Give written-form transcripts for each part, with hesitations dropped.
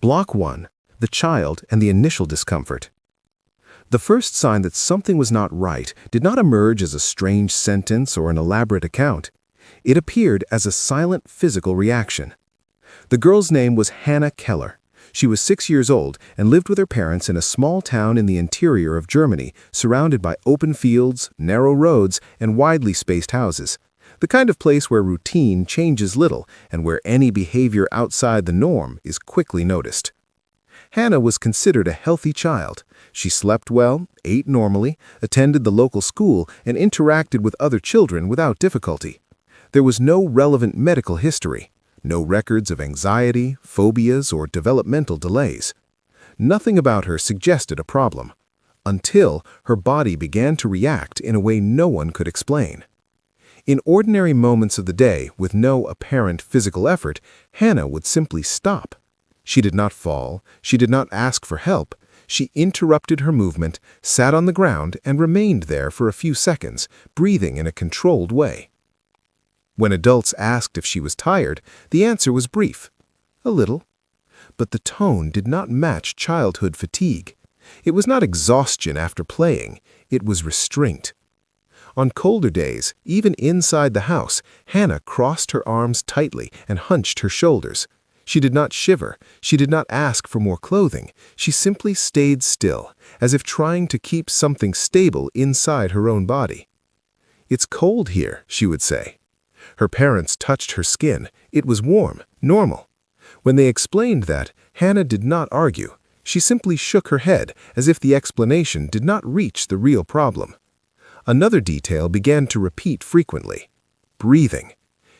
Block 1. The child and the initial discomfort. The first sign that something was not right did not emerge as a strange sentence or an elaborate account. It appeared as a silent physical reaction. The girl's name was Hannah Keller. She was 6 years old and lived with her parents in a small town in the interior of Germany, surrounded by open fields, narrow roads, and widely spaced houses. The kind of place where routine changes little and where any behavior outside the norm is quickly noticed. Hannah was considered a healthy child. She slept well, ate normally, attended the local school, and interacted with other children without difficulty. There was no relevant medical history, no records of anxiety, phobias, or developmental delays. Nothing about her suggested a problem, until her body began to react in a way no one could explain. In ordinary moments of the day, with no apparent physical effort, Hannah would simply stop. She did not fall, she did not ask for help. She interrupted her movement, sat on the ground, and remained there for a few seconds, breathing in a controlled way. When adults asked if she was tired, the answer was brief. A little. But the tone did not match childhood fatigue. It was not exhaustion after playing, it was restraint. On colder days, even inside the house, Hannah crossed her arms tightly and hunched her shoulders. She did not shiver, she did not ask for more clothing, she simply stayed still, as if trying to keep something stable inside her own body. "It's cold here," she would say. Her parents touched her skin. It was warm, normal. When they explained that, Hannah did not argue. She simply shook her head, as if the explanation did not reach the real problem. Another detail began to repeat frequently: breathing.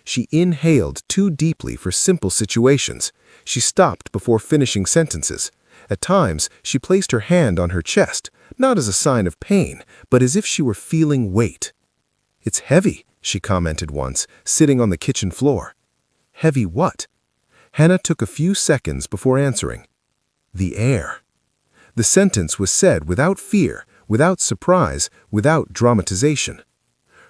She inhaled too deeply for simple situations. She stopped before finishing sentences. At times, she placed her hand on her chest, not as a sign of pain, but as if she were feeling weight. "It's heavy," she commented once, sitting on the kitchen floor. Heavy what? Hannah took a few seconds before answering. The air. The sentence was said without fear, without surprise, without dramatization.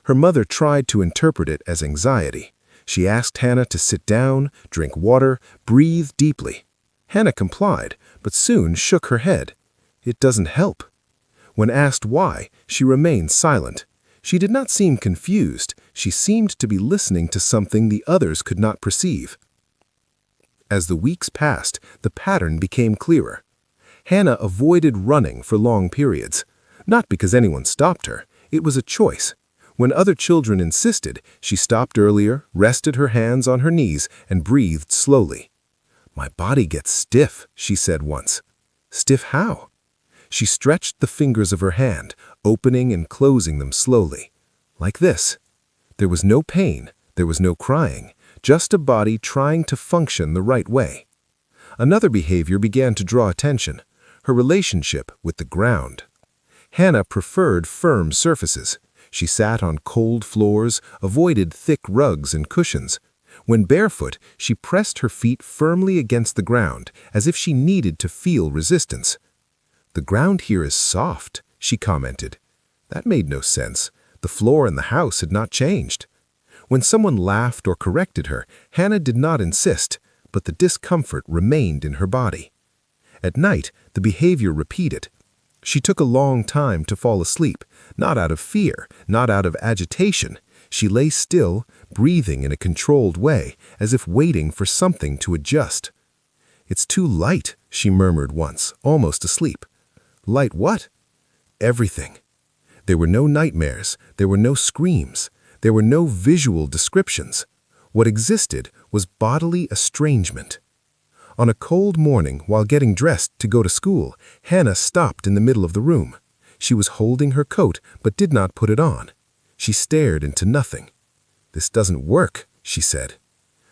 Her mother tried to interpret it as anxiety. She asked Hannah to sit down, drink water, breathe deeply. Hannah complied, but soon shook her head. It doesn't help. When asked why, she remained silent. She did not seem confused. She seemed to be listening to something the others could not perceive. As the weeks passed, the pattern became clearer. Hannah avoided running for long periods. Not because anyone stopped her. It was a choice. When other children insisted, she stopped earlier, rested her hands on her knees, and breathed slowly. "My body gets stiff," she said once. Stiff how? She stretched the fingers of her hand, opening and closing them slowly. Like this. There was no pain, there was no crying, just a body trying to function the right way. Another behavior began to draw attention: her relationship with the ground. Hannah preferred firm surfaces. She sat on cold floors, avoided thick rugs and cushions. When barefoot, she pressed her feet firmly against the ground, as if she needed to feel resistance. "The ground here is soft," she commented. That made no sense. The floor in the house had not changed. When someone laughed or corrected her, Hannah did not insist, but the discomfort remained in her body. At night, the behavior repeated. She took a long time to fall asleep, not out of fear, not out of agitation. She lay still, breathing in a controlled way, as if waiting for something to adjust. "It's too light," she murmured once, almost asleep. Light what? Everything. There were no nightmares, there were no screams, there were no visual descriptions. What existed was bodily estrangement. On a cold morning, while getting dressed to go to school, Hannah stopped in the middle of the room. She was holding her coat, but did not put it on. She stared into nothing. "This doesn't work," she said.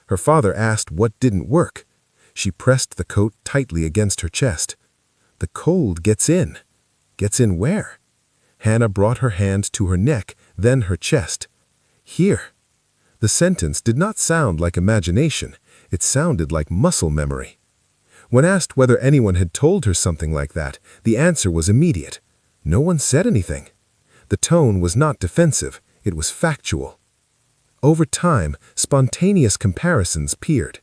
Her father asked what didn't work. She pressed the coat tightly against her chest. "The cold gets in." "Gets in where?" Hannah brought her hand to her neck, then her chest. "Here." The sentence did not sound like imagination. It sounded like muscle memory. When asked whether anyone had told her something like that, the answer was immediate. No one said anything. The tone was not defensive, it was factual. Over time, spontaneous comparisons appeared.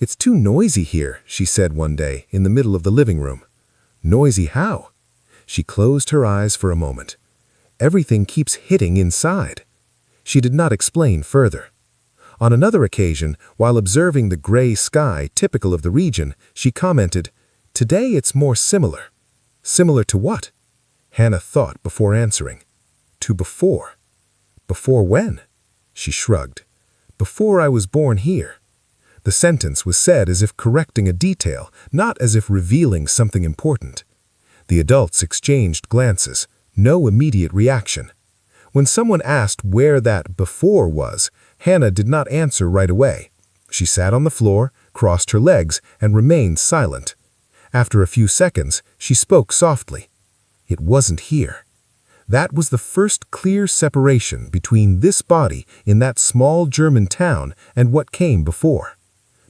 "It's too noisy here," she said one day in the middle of the living room. "Noisy how?" She closed her eyes for a moment. "Everything keeps hitting inside." She did not explain further. On another occasion, while observing the gray sky typical of the region, she commented, "Today it's more similar." "Similar to what?" Hannah thought before answering. "To before." "Before when?" She shrugged. "Before I was born here." The sentence was said as if correcting a detail, not as if revealing something important. The adults exchanged glances, no immediate reaction. When someone asked where that before was, Hannah did not answer right away. She sat on the floor, crossed her legs, and remained silent. After a few seconds, she spoke softly. "It wasn't here." That was the first clear separation between this body in that small German town and what came before.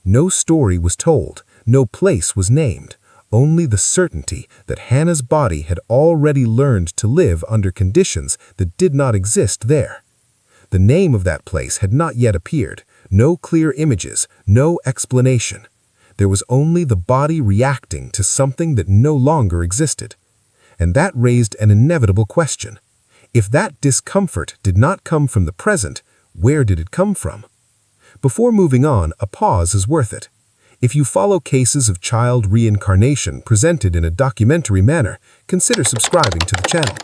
No story was told, no place was named, only the certainty that Hannah's body had already learned to live under conditions that did not exist there. The name of that place had not yet appeared, no clear images, no explanation. There was only the body reacting to something that no longer existed. And that raised an inevitable question. If that discomfort did not come from the present, where did it come from? Before moving on, a pause is worth it. If you follow cases of child reincarnation presented in a documentary manner, consider subscribing to the channel.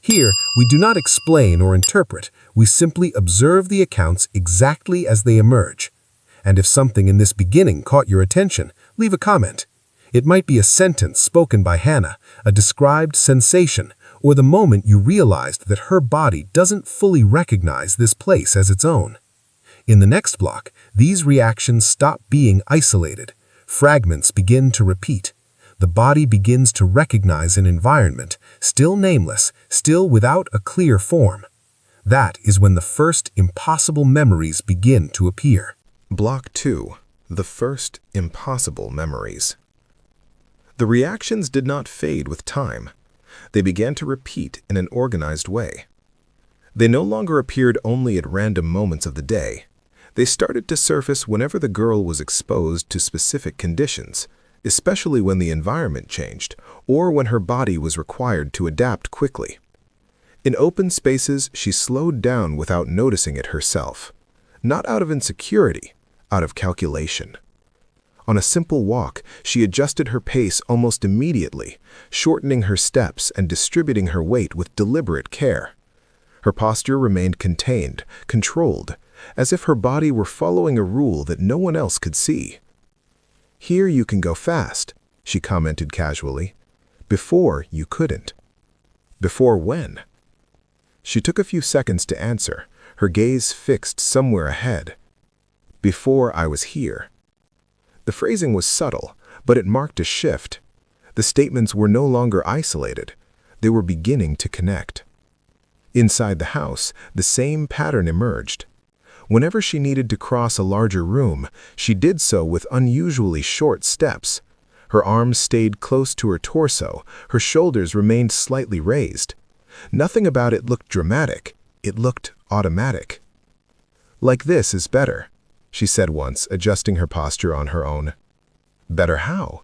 Here, we do not explain or interpret, we simply observe the accounts exactly as they emerge. And if something in this beginning caught your attention, leave a comment. It might be a sentence spoken by Hannah, a described sensation, or the moment you realized that her body doesn't fully recognize this place as its own. In the next block, these reactions stop being isolated. Fragments begin to repeat. The body begins to recognize an environment, still nameless, still without a clear form. That is when the first impossible memories begin to appear. Block 2. The first impossible memories. The reactions did not fade with time. They began to repeat in an organized way. They no longer appeared only at random moments of the day. They started to surface whenever the girl was exposed to specific conditions, especially when the environment changed, or when her body was required to adapt quickly. In open spaces, she slowed down without noticing it herself, not out of insecurity, out of calculation. On a simple walk, she adjusted her pace almost immediately, shortening her steps and distributing her weight with deliberate care. Her posture remained contained, controlled, as if her body were following a rule that no one else could see. "Here you can go fast," she commented casually. "Before, you couldn't." "Before when?" She took a few seconds to answer, her gaze fixed somewhere ahead. "Before I was here." The phrasing was subtle, but it marked a shift. The statements were no longer isolated. They were beginning to connect. Inside the house, the same pattern emerged. Whenever she needed to cross a larger room, she did so with unusually short steps. Her arms stayed close to her torso, her shoulders remained slightly raised. Nothing about it looked dramatic, it looked automatic. "Like this is better," she said once, adjusting her posture on her own. "Better how?"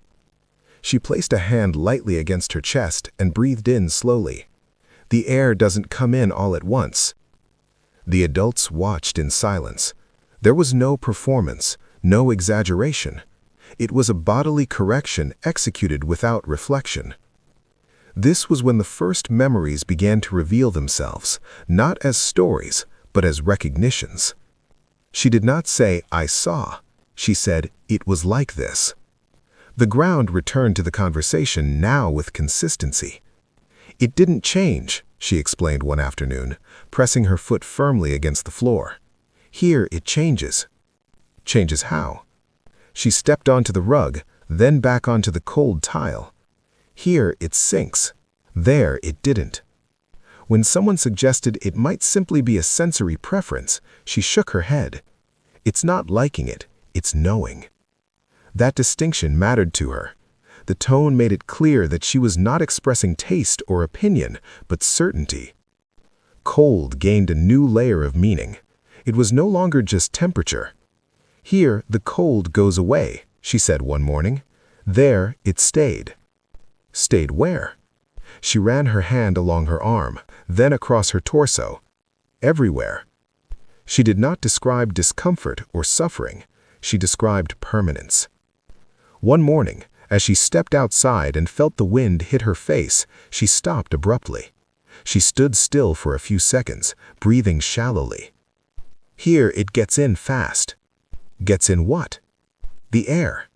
She placed a hand lightly against her chest and breathed in slowly. "The air doesn't come in all at once." The adults watched in silence. There was no performance, no exaggeration. It was a bodily correction executed without reflection. This was when the first memories began to reveal themselves, not as stories, but as recognitions. She did not say, "I saw." She said, "It was like this." The ground returned to the conversation now with consistency. "It didn't change," she explained one afternoon, pressing her foot firmly against the floor. "Here it changes." "Changes how?" She stepped onto the rug, then back onto the cold tile. "Here it sinks. There it didn't." When someone suggested it might simply be a sensory preference, she shook her head. "It's not liking it, it's knowing." That distinction mattered to her. The tone made it clear that she was not expressing taste or opinion, but certainty. Cold gained a new layer of meaning. It was no longer just temperature. Here, the cold goes away. she said one morning. There it stayed. Stayed where? She ran her hand along her arm, then across her torso. Everywhere. She did not describe discomfort or suffering. She described permanence. One morning, as she stepped outside and felt the wind hit her face, she stopped abruptly. She stood still for a few seconds, breathing shallowly. Here it gets in fast. Gets in what? The air.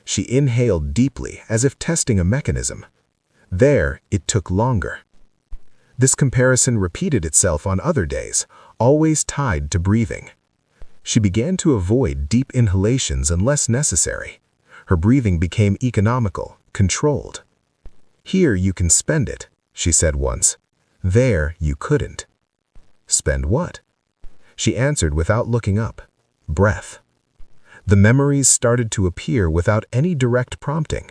She inhaled deeply, as if testing a mechanism. There, it took longer. This comparison repeated itself on other days, always tied to breathing. She began to avoid deep inhalations unless necessary. Her breathing became economical, controlled. Here you can spend it, she said once. There you couldn't. Spend what? She answered without looking up. Breath. The memories started to appear without any direct prompting.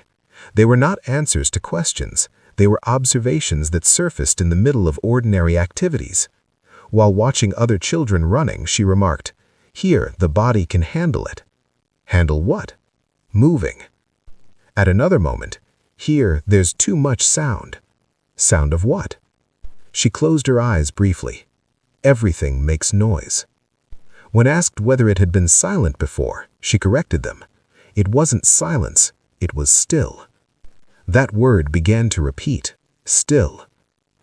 They were not answers to questions. They were observations that surfaced in the middle of ordinary activities. While watching other children running, she remarked, "Here, the body can handle it." Handle what? Moving. At another moment, "Here, there's too much sound." Sound of what? She closed her eyes briefly. Everything makes noise. When asked whether it had been silent before, she corrected them. It wasn't silence, it was still. That word began to repeat. Still.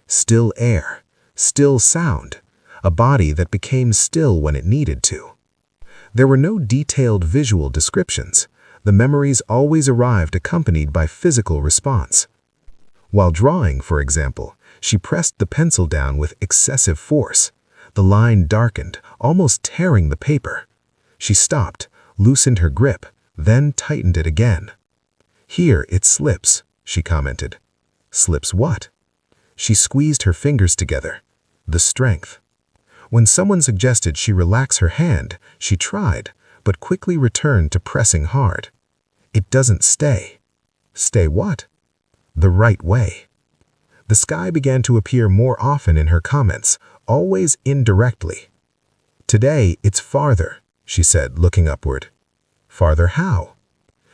Still air. Still sound. A body that became still when it needed to. There were no detailed visual descriptions. The memories always arrived accompanied by physical response. While drawing, for example, she pressed the pencil down with excessive force. The line darkened, almost tearing the paper. She stopped, loosened her grip, then tightened it again. "Here it slips," she commented. Slips what? She squeezed her fingers together. The strength. When someone suggested she relax her hand, she tried, but quickly returned to pressing hard. It doesn't stay. Stay what? The right way. The sky began to appear more often in her comments, always indirectly. "Today it's farther," she said, looking upward. Farther how?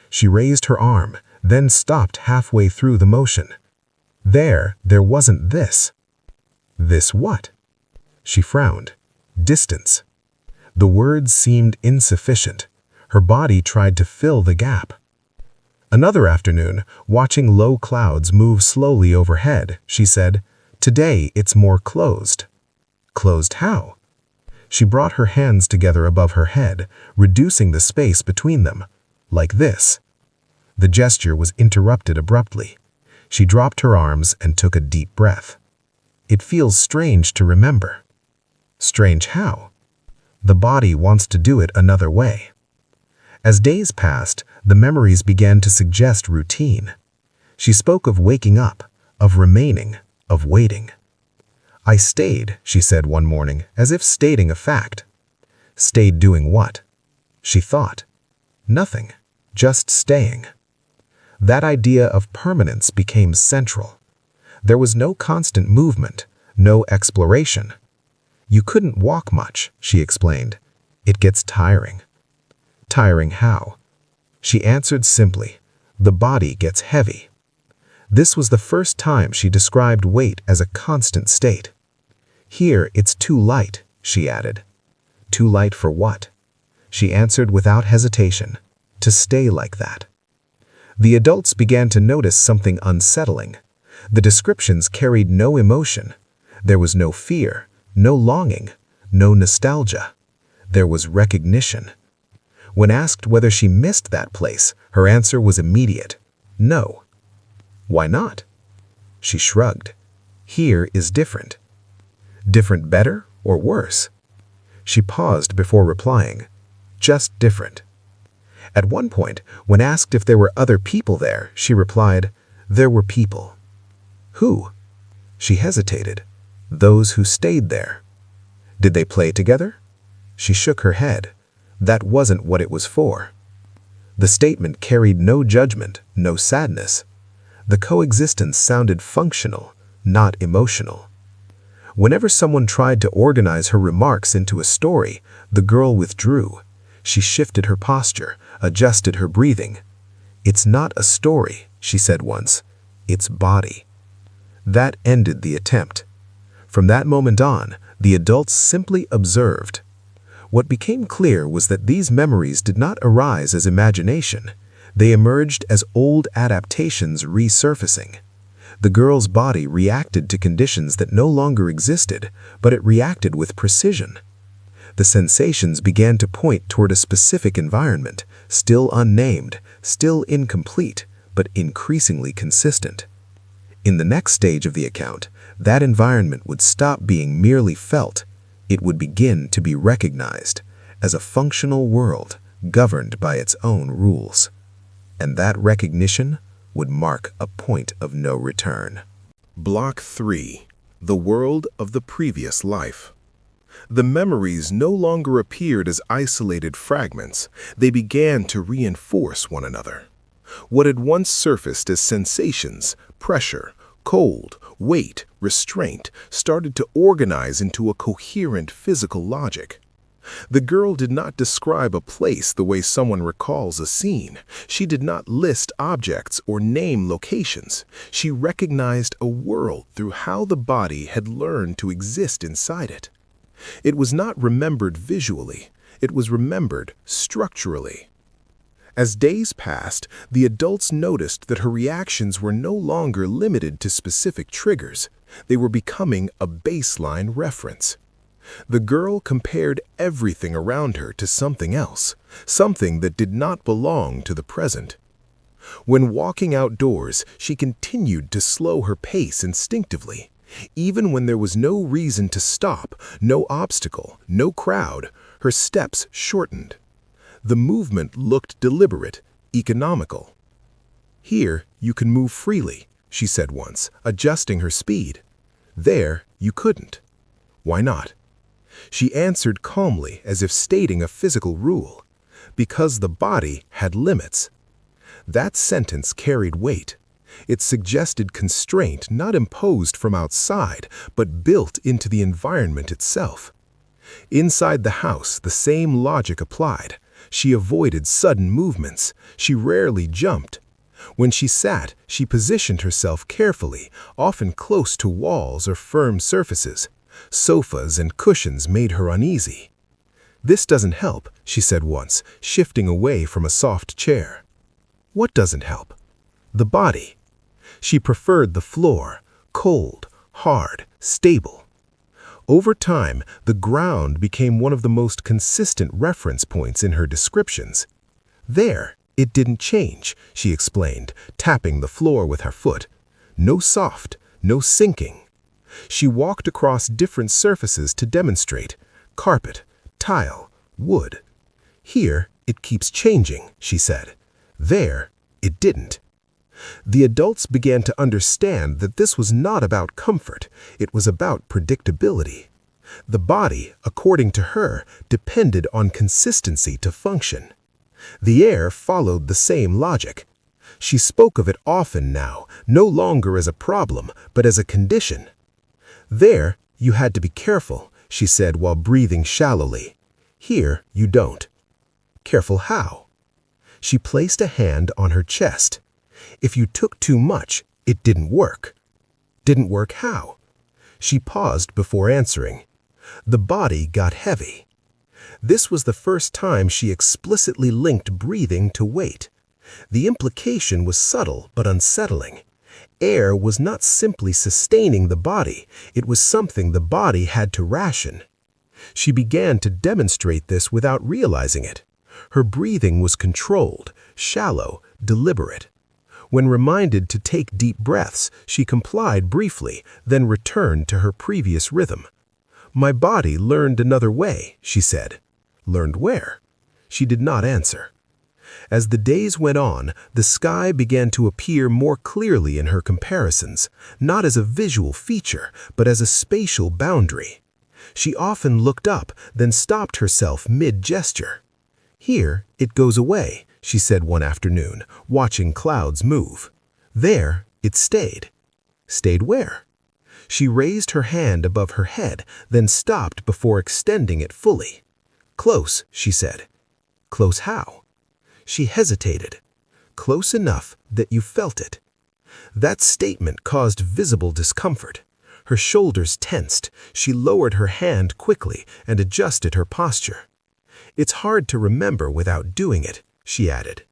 She raised her arm, then stopped halfway through the motion. There wasn't this. This what? She frowned. Distance. The words seemed insufficient. Her body tried to fill the gap. Another afternoon, watching low clouds move slowly overhead, she said, "Today it's more closed." Closed how? She brought her hands together above her head, reducing the space between them. Like this. The gesture was interrupted abruptly. She dropped her arms and took a deep breath. It feels strange to remember. Strange how? The body wants to do it another way. As days passed, the memories began to suggest routine. She spoke of waking up, of remaining, of waiting. "I stayed," she said one morning, as if stating a fact. Stayed doing what? She thought. Nothing, just staying. That idea of permanence became central. There was no constant movement, no exploration. "You couldn't walk much," she explained. "It gets tiring." Tiring how? She answered simply, "The body gets heavy." This was the first time she described weight as a constant state. "Here it's too light," she added. Too light for what? She answered without hesitation, "To stay like that." The adults began to notice something unsettling. The descriptions carried no emotion. There was no fear, no longing, no nostalgia. There was recognition. When asked whether she missed that place, her answer was immediate. No. Why not? She shrugged. Here is different. Different better or worse? She paused before replying. Just different. At one point, when asked if there were other people there, she replied, "There were people." Who? She hesitated. Those who stayed there. Did they play together? She shook her head. That wasn't what it was for. The statement carried no judgment, no sadness. The coexistence sounded functional, not emotional. Whenever someone tried to organize her remarks into a story, the girl withdrew. She shifted her posture, adjusted her breathing. "It's not a story," she said once. "It's body." That ended the attempt. From that moment on, the adults simply observed. What became clear was that these memories did not arise as imagination. They emerged as old adaptations resurfacing. The girl's body reacted to conditions that no longer existed, but it reacted with precision. The sensations began to point toward a specific environment, still unnamed, still incomplete, but increasingly consistent. In the next stage of the account, that environment would stop being merely felt. It would begin to be recognized as a functional world governed by its own rules. And that recognition would mark a point of no return. Block 3. The world of the previous life. The memories no longer appeared as isolated fragments. They began to reinforce one another. What had once surfaced as sensations, pressure, cold, weight, restraint, started to organize into a coherent physical logic. The girl did not describe a place the way someone recalls a scene. She did not list objects or name locations. She recognized a world through how the body had learned to exist inside it. It was not remembered visually. It was remembered structurally. As days passed, the adults noticed that her reactions were no longer limited to specific triggers. They were becoming a baseline reference. The girl compared everything around her to something else, something that did not belong to the present. When walking outdoors, she continued to slow her pace instinctively. Even when there was no reason to stop, no obstacle, no crowd, her steps shortened. The movement looked deliberate, economical. "Here, you can move freely," she said once, adjusting her speed. "There, you couldn't." "Why not?" She answered calmly, as if stating a physical rule. "Because the body had limits." That sentence carried weight. It suggested constraint not imposed from outside, but built into the environment itself. Inside the house, the same logic applied. She avoided sudden movements. She rarely jumped. When she sat, she positioned herself carefully, often close to walls or firm surfaces. Sofas and cushions made her uneasy. "This doesn't help," she said once, shifting away from a soft chair. "What doesn't help?" "The body." She preferred the floor, cold, hard, stable. Over time, the ground became one of the most consistent reference points in her descriptions. "There, it didn't change," she explained, tapping the floor with her foot. "No soft, no sinking." She walked across different surfaces to demonstrate: carpet, tile, wood. "Here, it keeps changing," she said. "There, it didn't." The adults began to understand that this was not about comfort, it was about predictability. The body, according to her, depended on consistency to function. The air followed the same logic. She spoke of it often now, no longer as a problem, but as a condition. "There, you had to be careful," she said while breathing shallowly. "Here, you don't." "Careful how?" She placed a hand on her chest. "If you took too much, it didn't work." "Didn't work how?" She paused before answering. The body got heavy. This was the first time she explicitly linked breathing to weight. The implication was subtle but unsettling. Air was not simply sustaining the body, it was something the body had to ration. She began to demonstrate this without realizing it. Her breathing was controlled, shallow, deliberate. When reminded to take deep breaths, she complied briefly, then returned to her previous rhythm. "My body learned another way," she said. "Learned where?" She did not answer. As the days went on, the sky began to appear more clearly in her comparisons, not as a visual feature, but as a spatial boundary. She often looked up, then stopped herself mid-gesture. "Here, it goes away," she said one afternoon, watching clouds move. "There, it stayed." "Stayed where?" She raised her hand above her head, then stopped before extending it fully. "Close," she said. "Close how?" She hesitated. Close enough that you felt it. That statement caused visible discomfort. Her shoulders tensed. She lowered her hand quickly and adjusted her posture. It's hard to remember without doing it, she added.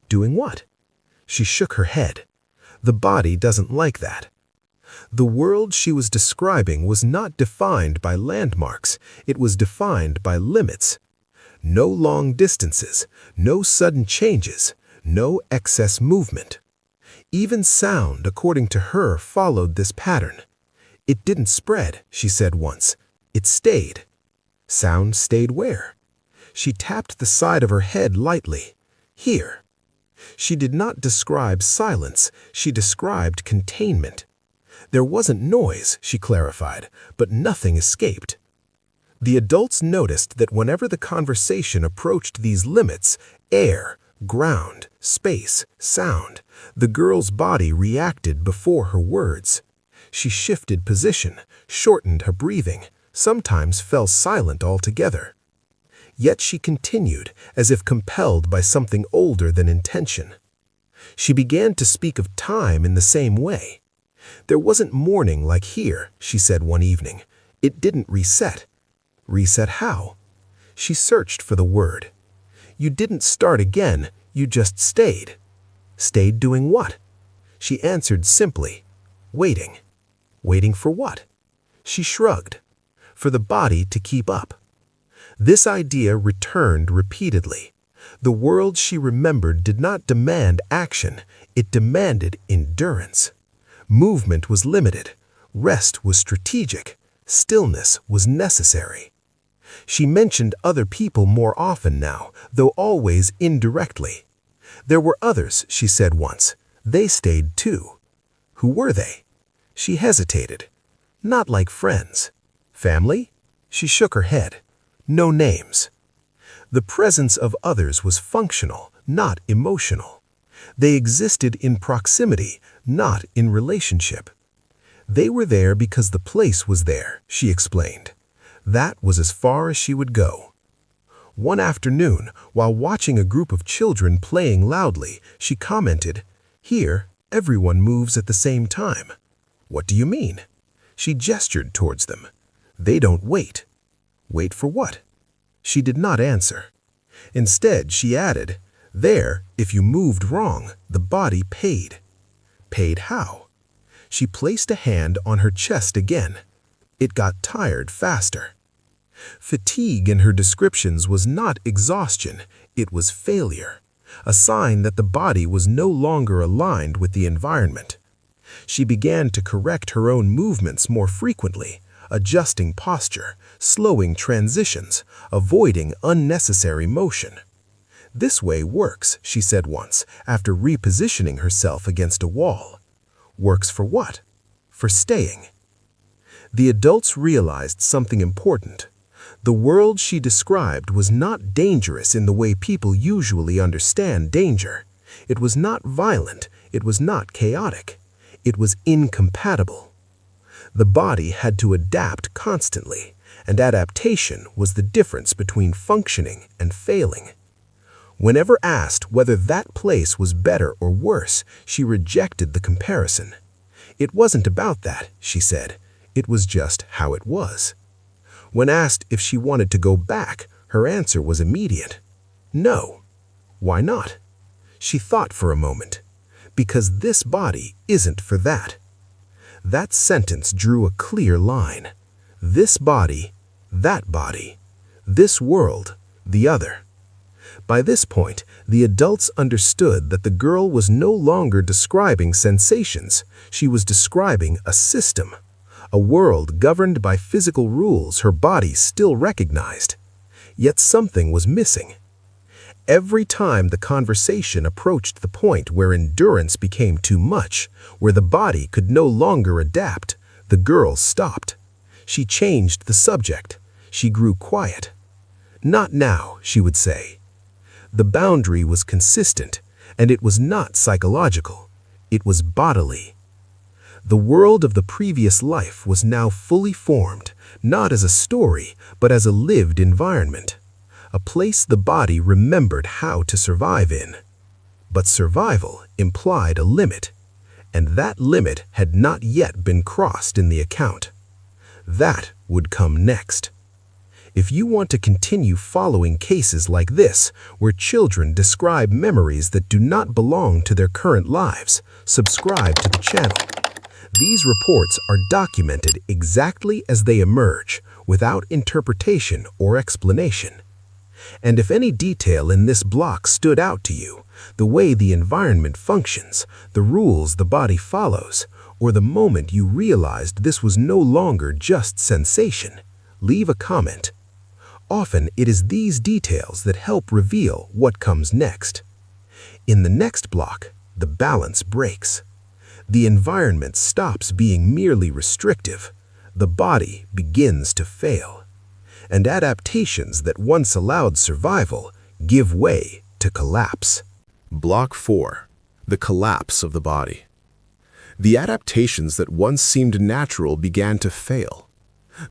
Doing what? She shook her head. The body doesn't like that. The world she was describing was not defined by landmarks. It was defined by limits. No long distances, no sudden changes, no excess movement. Even sound, according to her, followed this pattern. It didn't spread, she said once. It stayed. Sound stayed where? She tapped the side of her head lightly. Here. She did not describe silence, she described containment. There wasn't noise, she clarified, but nothing escaped. The adults noticed that whenever the conversation approached these limits, air, ground, space, sound, the girl's body reacted before her words. She shifted position, shortened her breathing, sometimes fell silent altogether. Yet she continued, as if compelled by something older than intention. She began to speak of time in the same way. There wasn't morning like here, she said one evening. It didn't reset. Reset how? She searched for the word. You didn't start again, you just stayed. Stayed doing what? She answered simply, waiting. Waiting for what? She shrugged. For the body to keep up. This idea returned repeatedly. The world she remembered did not demand action, it demanded endurance. Movement was limited, rest was strategic, stillness was necessary. She mentioned other people more often now, though always indirectly. There were others, she said once. They stayed too. Who were they? She hesitated. Not like friends. Family? She shook her head. No names. The presence of others was functional, not emotional. They existed in proximity, not in relationship. They were there because the place was there, she explained. That was as far as she would go. One afternoon, while watching a group of children playing loudly, she commented, "Here, everyone moves at the same time." "What do you mean?" She gestured towards them. "They don't wait." Wait for what? She did not answer. Instead, she added, "There, if you moved wrong, the body paid." Paid how? She placed a hand on her chest again. It got tired faster. Fatigue in her descriptions was not exhaustion, it was failure, a sign that the body was no longer aligned with the environment. She began to correct her own movements more frequently, adjusting posture, slowing transitions, avoiding unnecessary motion. "This way works," she said once, after repositioning herself against a wall. Works for what? For staying. The adults realized something important. The world she described was not dangerous in the way people usually understand danger. It was not violent, it was not chaotic. It was incompatible. The body had to adapt constantly, and adaptation was the difference between functioning and failing. Whenever asked whether that place was better or worse, she rejected the comparison. It wasn't about that, she said. It was just how it was. When asked if she wanted to go back, her answer was immediate. No. Why not? She thought for a moment. Because this body isn't for that. That sentence drew a clear line. This body, that body. This world, the other. By this point, the adults understood that the girl was no longer describing sensations. She was describing a system. A world governed by physical rules her body still recognized. Yet something was missing. Every time the conversation approached the point where endurance became too much, where the body could no longer adapt, the girl stopped. She changed the subject. She grew quiet. "Not now," she would say. The boundary was consistent, and it was not psychological. It was bodily. The world of the previous life was now fully formed, not as a story, but as a lived environment. a place the body remembered how to survive in. But survival implied a limit, and that limit had not yet been crossed in the account. That would come next. If you want to continue following cases like this, where children describe memories that do not belong to their current lives, subscribe to the channel. These reports are documented exactly as they emerge, without interpretation or explanation. And if any detail in this block stood out to you, the way the environment functions, the rules the body follows, or the moment you realized this was no longer just sensation, leave a comment. Often it is these details that help reveal what comes next. In the next block, the balance breaks. The environment stops being merely restrictive. The body begins to fail. And adaptations that once allowed survival give way to collapse. Block 4. The collapse of the body. The adaptations that once seemed natural began to fail.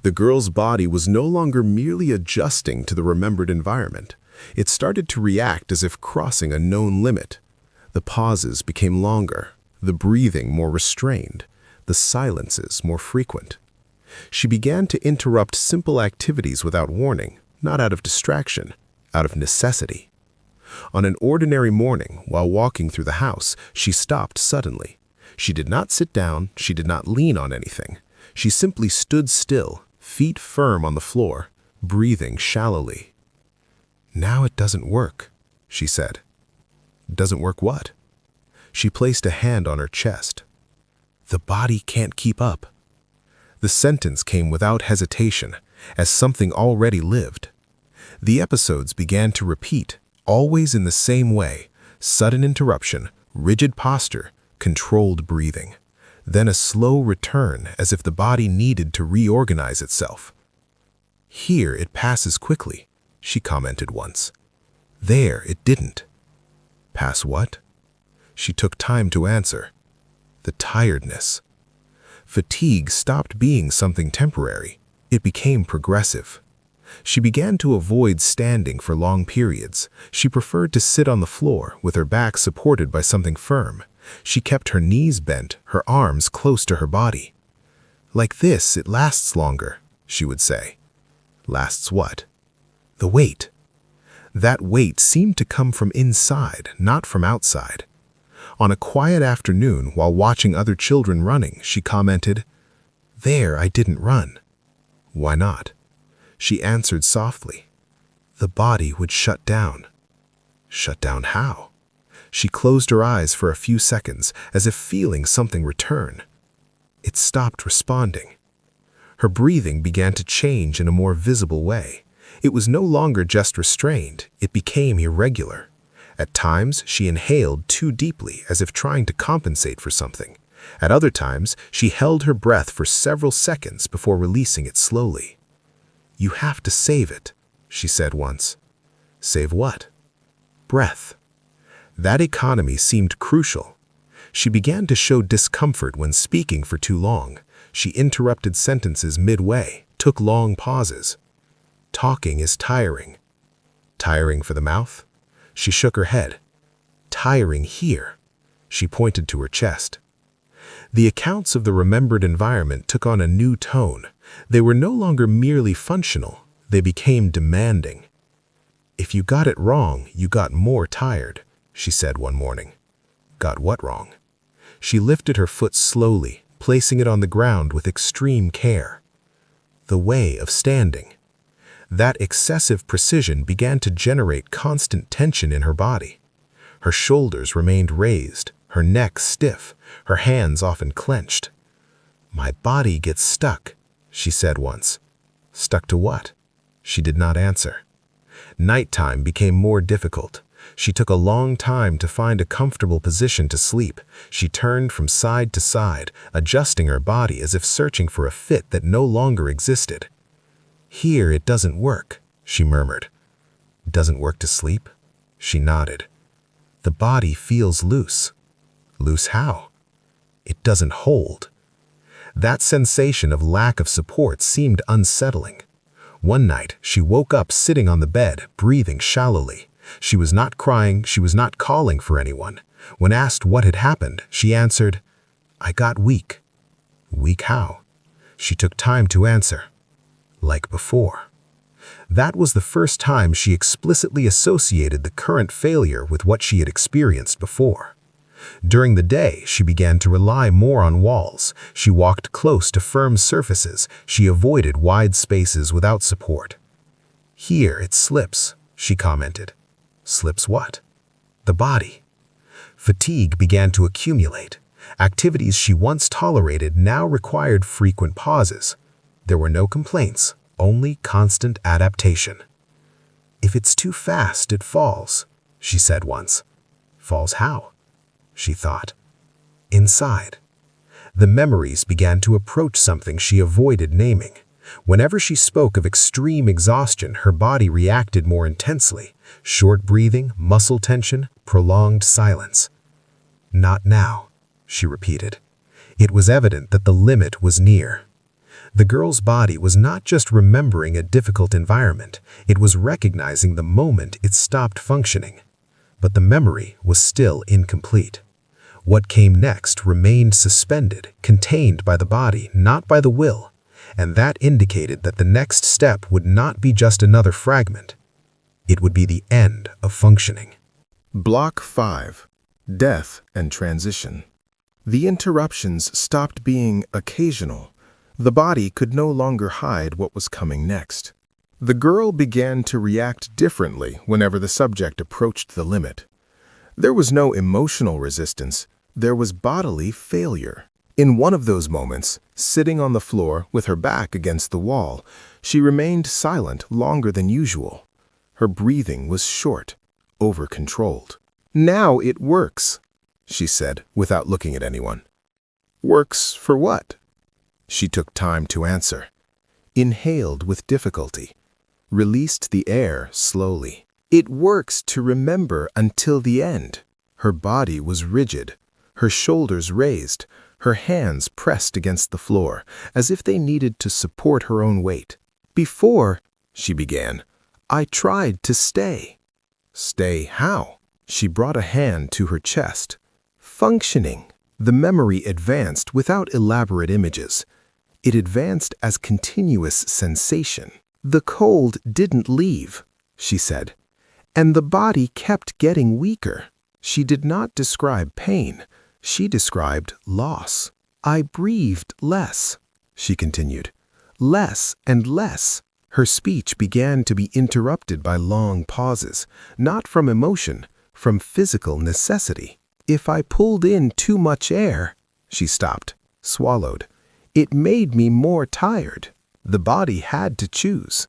The girl's body was no longer merely adjusting to the remembered environment. It started to react as if crossing a known limit. The pauses became longer, the breathing more restrained, the silences more frequent. She began to interrupt simple activities without warning, not out of distraction, out of necessity. On an ordinary morning, while walking through the house, she stopped suddenly. She did not sit down, she did not lean on anything. She simply stood still, feet firm on the floor, breathing shallowly. "Now it doesn't work," she said. "Doesn't work what?" She placed a hand on her chest. "The body can't keep up." The sentence came without hesitation, as something already lived. The episodes began to repeat, always in the same way: sudden interruption, rigid posture, controlled breathing. Then a slow return, as if the body needed to reorganize itself. "Here it passes quickly," she commented once. "There it didn't." "Pass what?" She took time to answer. "The tiredness." Fatigue stopped being something temporary. It became progressive. She began to avoid standing for long periods. She preferred to sit on the floor, with her back supported by something firm. She kept her knees bent, her arms close to her body. "Like this, it lasts longer," she would say. "Lasts what?" "The weight." That weight seemed to come from inside, not from outside. On a quiet afternoon, while watching other children running, she commented, "There, I didn't run." "Why not?" She answered softly. "The body would shut down." "Shut down how?" She closed her eyes for a few seconds, as if feeling something return. It stopped responding. Her breathing began to change in a more visible way. It was no longer just restrained, it became irregular. At times, she inhaled too deeply, as if trying to compensate for something. At other times, she held her breath for several seconds before releasing it slowly. "You have to save it," she said once. "Save what?" "Breath." That economy seemed crucial. She began to show discomfort when speaking for too long. She interrupted sentences midway, took long pauses. "Talking is tiring." "Tiring for the mouth?" She shook her head. "Tiring here." She pointed to her chest. The accounts of the remembered environment took on a new tone. They were no longer merely functional, they became demanding. "If you got it wrong, you got more tired," she said one morning. "Got what wrong?" She lifted her foot slowly, placing it on the ground with extreme care. "The way of standing." That excessive precision began to generate constant tension in her body. Her shoulders remained raised, her neck stiff, her hands often clenched. "My body gets stuck," she said once. "Stuck to what?" She did not answer. Nighttime became more difficult. She took a long time to find a comfortable position to sleep. She turned from side to side, adjusting her body as if searching for a fit that no longer existed. "Here it doesn't work," she murmured. "Doesn't work to sleep?" She nodded. "The body feels loose." "Loose how?" "It doesn't hold." That sensation of lack of support seemed unsettling. One night, she woke up sitting on the bed, breathing shallowly. She was not crying, she was not calling for anyone. When asked what had happened, she answered, "I got weak." Weak how? She took time to answer. Like before. That was the first time she explicitly associated the current failure with what she had experienced before. During the day, she began to rely more on walls. She walked close to firm surfaces. She avoided wide spaces without support. "Here it slips," she commented. Slips what? The body. Fatigue began to accumulate. Activities she once tolerated now required frequent pauses. There were no complaints, only constant adaptation. "If it's too fast, it falls," she said once. Falls how? She thought. Inside. The memories began to approach something she avoided naming. Whenever she spoke of extreme exhaustion, her body reacted more intensely. Short breathing, muscle tension, prolonged silence. "Not now," she repeated. It was evident that the limit was near. The girl's body was not just remembering a difficult environment, it was recognizing the moment it stopped functioning. But the memory was still incomplete. What came next remained suspended, contained by the body, not by the will, and that indicated that the next step would not be just another fragment. It would be the end of functioning. Block 5. Death and Transition. The interruptions stopped being occasional. The body could no longer hide what was coming next. The girl began to react differently whenever the subject approached the limit. There was no emotional resistance, there was bodily failure. In one of those moments, sitting on the floor with her back against the wall, she remained silent longer than usual. Her breathing was short, over-controlled. "Now it works," she said without looking at anyone. "Works for what?" She took time to answer. Inhaled with difficulty. Released the air slowly. "It works to remember until the end." Her body was rigid, her shoulders raised, her hands pressed against the floor, as if they needed to support her own weight. "Before," she began, "I tried to stay." "Stay how?" She brought a hand to her chest. "Functioning." The memory advanced without elaborate images. It advanced as continuous sensation. "The cold didn't leave," she said, "and the body kept getting weaker." She did not describe pain. She described loss. "I breathed less," she continued. "Less and less." Her speech began to be interrupted by long pauses, not from emotion, from physical necessity. "If I pulled in too much air," she stopped, swallowed. "It made me more tired." The body had to choose.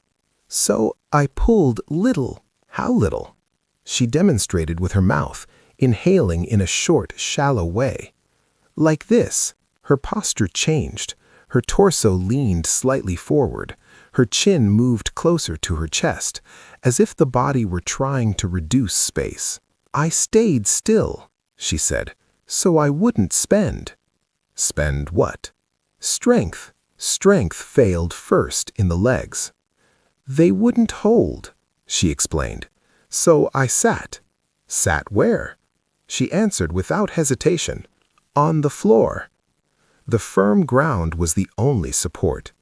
"So I pulled little." "How little?" She demonstrated with her mouth, inhaling in a short, shallow way. "Like this." Her posture changed. Her torso leaned slightly forward. Her chin moved closer to her chest, as if the body were trying to reduce space. "I stayed still," she said, "so I wouldn't spend." "Spend what?" "Strength." Strength failed first in the legs. "They wouldn't hold," she explained. "So I sat." "Sat where?" She answered without hesitation. "On the floor." The firm ground was the only support.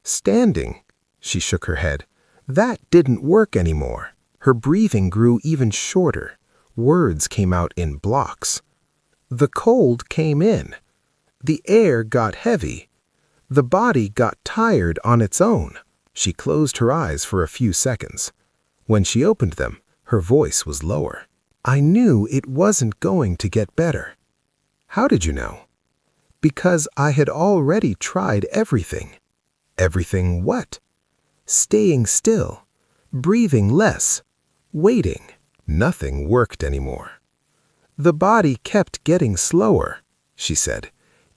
"Standing," she shook her head. "That didn't work anymore." Her breathing grew even shorter. Words came out in blocks. "The cold came in. The air got heavy. The body got tired on its own." She closed her eyes for a few seconds. When she opened them, her voice was lower. "I knew it wasn't going to get better." "How did you know?" "Because I had already tried everything." "Everything what?" "Staying still, breathing less, waiting." Nothing worked anymore. "The body kept getting slower," she said.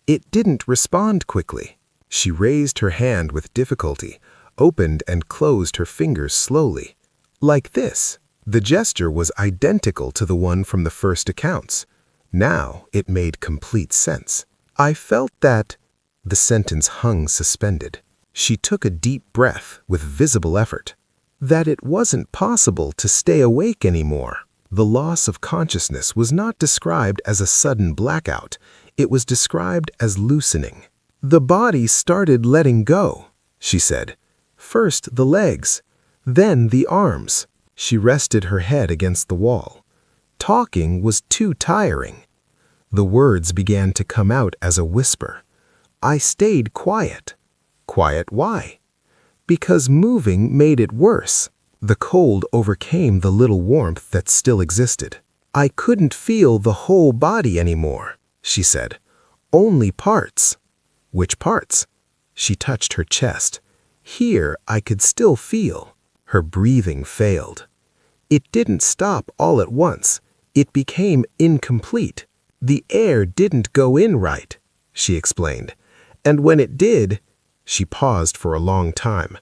"It didn't respond quickly." She raised her hand with difficulty, opened and closed her fingers slowly. "Like this." The gesture was identical to the one from the first accounts. Now it made complete sense. "I felt that." The sentence hung suspended. She took a deep breath with visible effort. That it wasn't possible to stay awake anymore. The loss of consciousness was not described as a sudden blackout. It was described as loosening. The body started letting go, she said. First the legs, then the arms. She rested her head against the wall. Talking was too tiring. The words began to come out as a whisper. I stayed quiet. Quiet why? Because moving made it worse. The cold overcame the little warmth that still existed. I couldn't feel the whole body anymore, she said. Only parts. Which parts? She touched her chest. Here I could still feel. Her breathing failed. It didn't stop all at once. It became incomplete. The air didn't go in right, she explained. And when it did, she paused for a long time.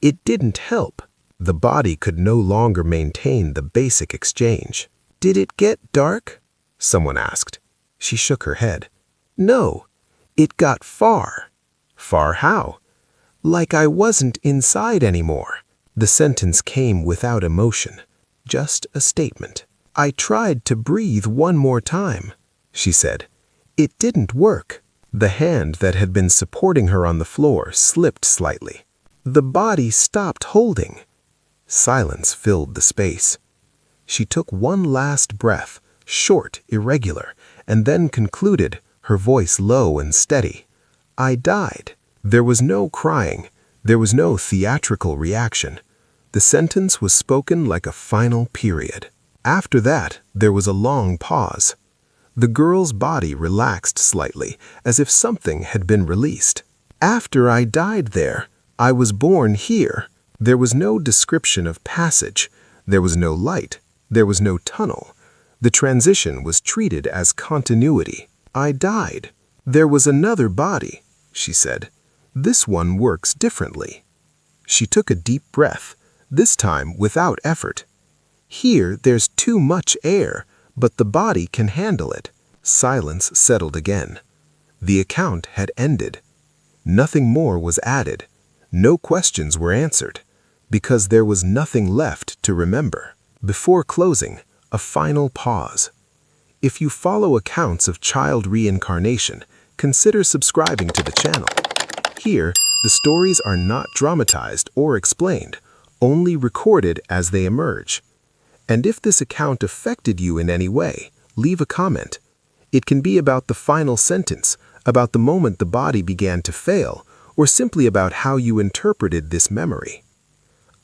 It didn't help. The body could no longer maintain the basic exchange. Did it get dark? Someone asked. She shook her head. No, it got far. Far how? Like I wasn't inside anymore. The sentence came without emotion, just a statement. I tried to breathe one more time, she said. It didn't work. The hand that had been supporting her on the floor slipped slightly. The body stopped holding. Silence filled the space. She took one last breath, short, irregular, and then concluded, her voice low and steady. I died. There was no crying. There was no theatrical reaction. The sentence was spoken like a final period. After that, there was a long pause. The girl's body relaxed slightly, as if something had been released. After I died there, I was born here. There was no description of passage. There was no light. There was no tunnel. The transition was treated as continuity. I died. There was another body, she said. This one works differently. She took a deep breath, this time without effort. Here there's too much air, but the body can handle it. Silence settled again. The account had ended. Nothing more was added. No questions were answered, because there was nothing left to remember. Before closing, a final pause. If you follow accounts of child reincarnation, consider subscribing to the channel. Here, the stories are not dramatized or explained, only recorded as they emerge. And if this account affected you in any way, leave a comment. It can be about the final sentence, about the moment the body began to fail, or simply about how you interpreted this memory.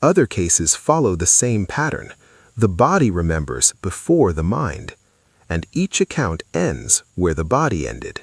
Other cases follow the same pattern. The body remembers before the mind, and each account ends where the body ended.